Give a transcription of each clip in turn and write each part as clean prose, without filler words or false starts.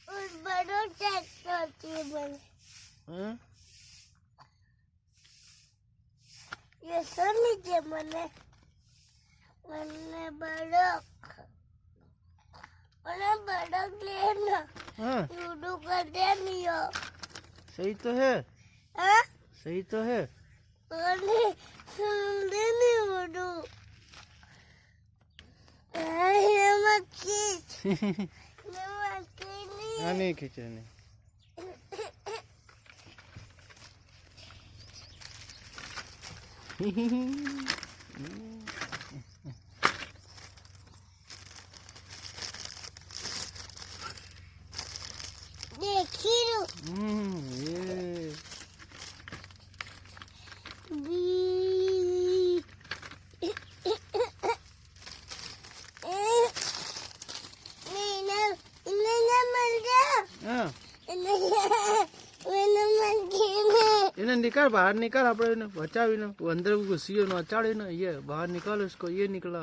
और बड़ो ट्रैक्टर चाहिए ये सुन लीजिए मने बड़ो लेना लूडो कर दे लियो। सही तो है, हाँ सही तो है। सुन दे नहीं लूडो नहीं खींचे नहीं। देखिए ये इन्हें निकाल, बाहर निकाल, आप बचावी वो अंदर घुसी हो अचाड़े ना, ये बाहर निकालो इसको। ये निकला,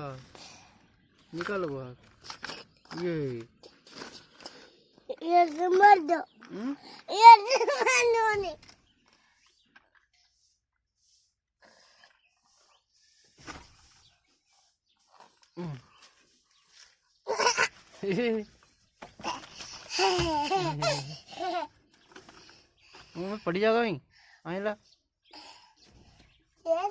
निकालो बाहर। ये मर दो, ये नहीं पड़ जाएगा वहीं आइला। ये